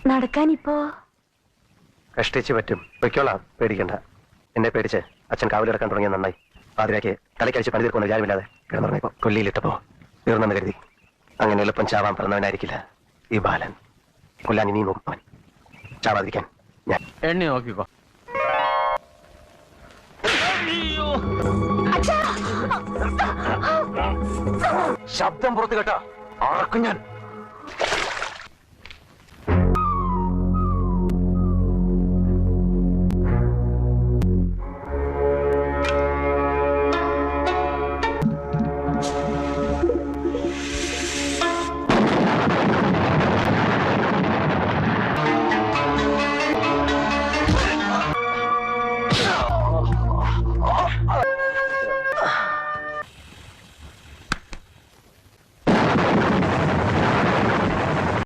നടക്കാനിപ്പോ കഷ്ടിച്ച് പറ്റും. പൊയ്ക്കോളാം, പേടിക്കണ്ട. എന്നെ പേടിച്ച് അച്ഛൻ കാവലിറക്കാൻ തുടങ്ങിയ നന്നായി. പാതിരാക്ക് തലക്കടിച്ച് പണി തീർക്കുന്ന വിചാരമില്ലാതെ കിടന്നുറങ്ങിയപ്പോ കൊല്ലിയിലിട്ടപ്പോ തീർന്നെന്ന് കരുതി. അങ്ങനെ എളുപ്പം ചാവാൻ പറഞ്ഞവനായിരിക്കില്ല ഈ ബാലൻ. കൊല്ലാൻ ഇനിയും നോക്കും അവൻ. ചാവാതിരിക്കാൻ ഞാൻ എണ്ണി നോക്കിക്കോ. ശബ്ദം പുറത്ത് കേട്ടാ ആർക്കും ഞാൻ